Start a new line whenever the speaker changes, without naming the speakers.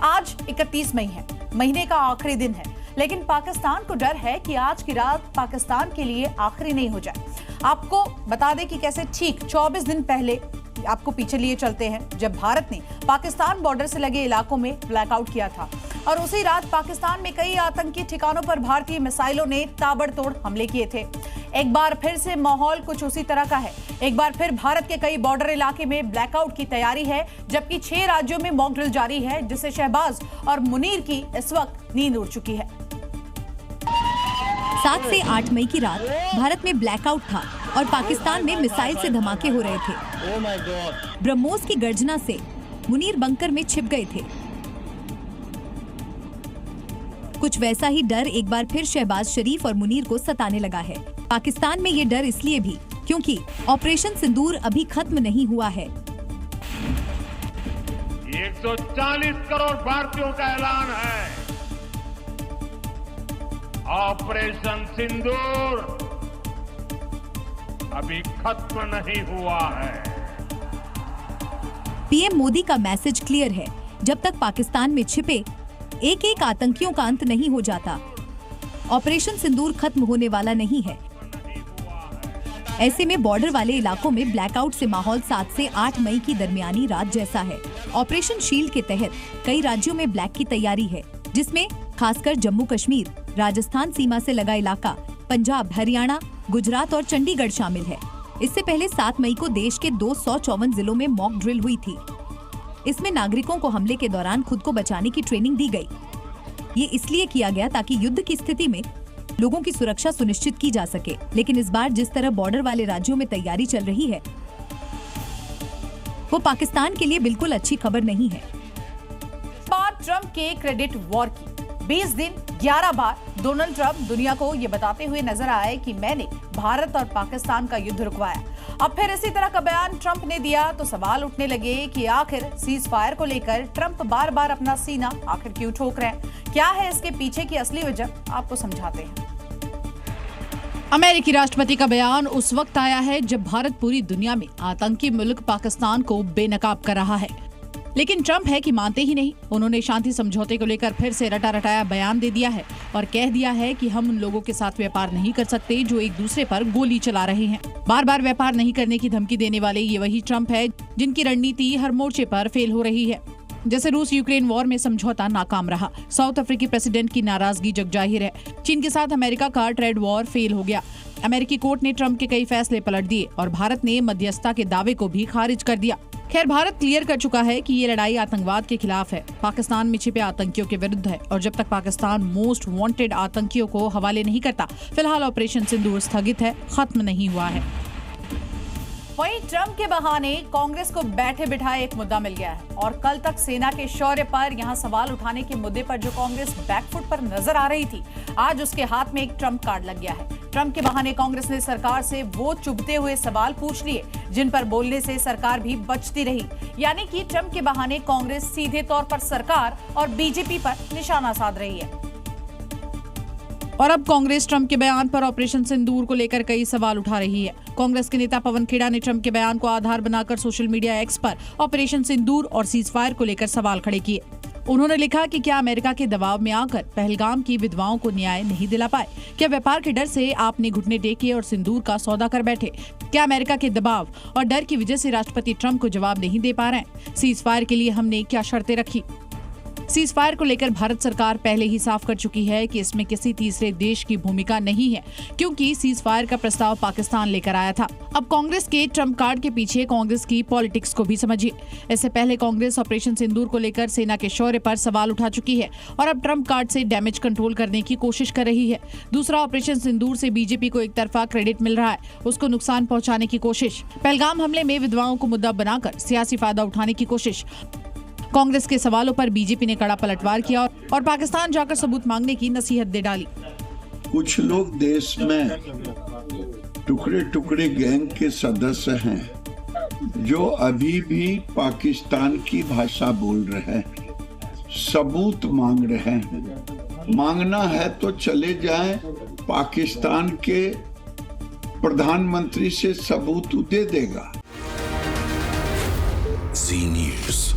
आज 31 मई है, महीने का आखिरी दिन है, लेकिन पाकिस्तान को डर है कि आज की रात पाकिस्तान के लिए आखिरी नहीं हो जाए। आपको बता दें कि कैसे ठीक 24 दिन पहले आपको पीछे लिए चलते हैं, जब भारत ने पाकिस्तान बॉर्डर से लगे इलाकों में ब्लैकआउट किया था और उसी रात पाकिस्तान में कई आतंकी ठिकानों पर भारतीय मिसाइलों ने ताबड़तोड़ हमले किए थे। एक बार फिर से माहौल कुछ उसी तरह का है। एक बार फिर भारत के कई बॉर्डर इलाके में ब्लैकआउट की तैयारी है, जबकि 6 राज्यों में मॉक ड्रिल जारी है, जिससे शहबाज और मुनीर की इस वक्त नींद उड़ चुकी है।
7 से 8 मई की रात भारत में ब्लैकआउट था और पाकिस्तान में मिसाइल से धमाके हो रहे थे। ब्रह्मोस की गर्जना से मुनीर बंकर में छिप गए थे। कुछ वैसा ही डर एक बार फिर शहबाज शरीफ और मुनीर को सताने लगा है। पाकिस्तान में ये डर इसलिए भी क्योंकि ऑपरेशन सिंदूर अभी खत्म नहीं हुआ है।
140 करोड़ भारतीयों का ऐलान है, ऑपरेशन सिंदूर अभी खत्म नहीं हुआ है।
पीएम मोदी का मैसेज क्लियर है, जब तक पाकिस्तान में छिपे एक एक आतंकियों का अंत नहीं हो जाता, ऑपरेशन सिंदूर खत्म होने वाला नहीं है। ऐसे में बॉर्डर वाले इलाकों में ब्लैकआउट से माहौल 7 से 8 मई की दरमियानी रात जैसा है। ऑपरेशन शील्ड के तहत कई राज्यों में ब्लैक की तैयारी है, जिसमें खासकर जम्मू कश्मीर, राजस्थान सीमा से लगा इलाका, पंजाब, हरियाणा, गुजरात और चंडीगढ़ शामिल है। इससे पहले 7 मई को देश के 254 जिलों में मॉक ड्रिल हुई थी। इसमें नागरिकों को हमले के दौरान खुद को बचाने की ट्रेनिंग दी गई। ये इसलिए किया गया ताकि युद्ध की स्थिति में लोगों की सुरक्षा सुनिश्चित की जा सके। लेकिन इस बार जिस तरह बॉर्डर वाले राज्यों में तैयारी चल रही है, वो पाकिस्तान के लिए बिल्कुल अच्छी खबर नहीं है।
बात ट्रंप के क्रेडिट वॉर की। 20 दिन 11 बार डोनाल्ड ट्रंप दुनिया को ये बताते हुए नजर आए कि मैंने भारत और पाकिस्तान का युद्ध रुकवाया। अब फिर इसी तरह का बयान ट्रंप ने दिया तो सवाल उठने लगे कि आखिर सीज फायर को लेकर ट्रंप बार बार अपना सीना आखिर क्यों ठोक रहे हैं? क्या है इसके पीछे की असली वजह, आपको समझाते हैं।
अमेरिकी राष्ट्रपति का बयान उस वक्त आया है जब भारत पूरी दुनिया में आतंकी मुल्क पाकिस्तान को बेनकाब कर रहा है, लेकिन ट्रंप है कि मानते ही नहीं। उन्होंने शांति समझौते को लेकर फिर से रटा रटाया बयान दे दिया है और कह दिया है कि हम उन लोगों के साथ व्यापार नहीं कर सकते जो एक दूसरे पर गोली चला रहे हैं। बार बार व्यापार नहीं करने की धमकी देने वाले ये वही ट्रंप है जिनकी रणनीति हर मोर्चे पर फेल हो रही है। जैसे रूस यूक्रेन वॉर में समझौता नाकाम रहा, साउथ अफ्रीकी प्रेसिडेंट की नाराजगी जग जाहिर है, चीन के साथ अमेरिका का ट्रेड वॉर फेल हो गया, अमेरिकी कोर्ट ने ट्रंप के कई फैसले पलट दिए और भारत ने मध्यस्थता के दावे को भी खारिज कर दिया। खैर, भारत क्लियर कर चुका है कि ये लड़ाई आतंकवाद के खिलाफ है, पाकिस्तान में छिपे आतंकियों के विरुद्ध है और जब तक पाकिस्तान मोस्ट वांटेड आतंकियों को हवाले नहीं करता, फिलहाल ऑपरेशन सिंदूर स्थगित है, खत्म नहीं हुआ है।
वहीं ट्रंप के बहाने कांग्रेस को बैठे बिठाए एक मुद्दा मिल गया है और कल तक सेना के शौर्य पर यहां सवाल उठाने के मुद्दे पर जो कांग्रेस बैकफुट पर नजर आ रही थी, आज उसके हाथ में एक ट्रंप कार्ड लग गया है। ट्रंप के बहाने कांग्रेस ने सरकार से वो चुभते हुए सवाल पूछ लिए जिन पर बोलने से सरकार भी बचती रही। यानी कि ट्रंप के बहाने कांग्रेस सीधे तौर पर सरकार और बीजेपी पर निशाना साध रही है।
और अब कांग्रेस ट्रंप के बयान पर ऑपरेशन सिंदूर को लेकर कई सवाल उठा रही है। कांग्रेस के नेता पवन खेड़ा ने ट्रंप के बयान को आधार बनाकर सोशल मीडिया एक्स पर ऑपरेशन सिंदूर और सीज फायर को लेकर सवाल खड़े किए। उन्होंने लिखा कि क्या अमेरिका के दबाव में आकर पहलगाम की विधवाओं को न्याय नहीं दिला पाए? क्या व्यापार के डर से आपने घुटने टेके और सिंदूर का सौदा कर बैठे? क्या अमेरिका के दबाव और डर की वजह से राष्ट्रपति ट्रंप को जवाब नहीं दे पा रहे हैं? सीज फायर के लिए हमने क्या शर्तें रखी? सीज फायर को लेकर भारत सरकार पहले ही साफ कर चुकी है कि इसमें किसी तीसरे देश की भूमिका नहीं है, क्योंकि सीज फायर का प्रस्ताव पाकिस्तान लेकर आया था। अब कांग्रेस के ट्रंप कार्ड के पीछे कांग्रेस की पॉलिटिक्स को भी समझिए। इससे पहले कांग्रेस ऑपरेशन सिंदूर को लेकर सेना के शौर्य पर सवाल उठा चुकी है और अब ट्रंप कार्ड से डैमेज कंट्रोल करने की कोशिश कर रही है। दूसरा, ऑपरेशन सिंदूर से बीजेपी को एक तरफा क्रेडिट मिल रहा है, उसको नुकसान पहुंचाने की कोशिश। पहलगाम हमले में विधवाओं को मुद्दा बनाकर सियासी फायदा उठाने की कोशिश। कांग्रेस के सवालों पर बीजेपी ने कड़ा पलटवार किया और पाकिस्तान जाकर सबूत मांगने की नसीहत दे डाली।
कुछ लोग देश में टुकड़े टुकड़े गैंग के सदस्य हैं जो अभी भी पाकिस्तान की भाषा बोल रहे हैं, सबूत मांग रहे हैं। मांगना है तो चले जाएं, पाकिस्तान के प्रधानमंत्री से सबूत दे देगा।
जी न्यूज़।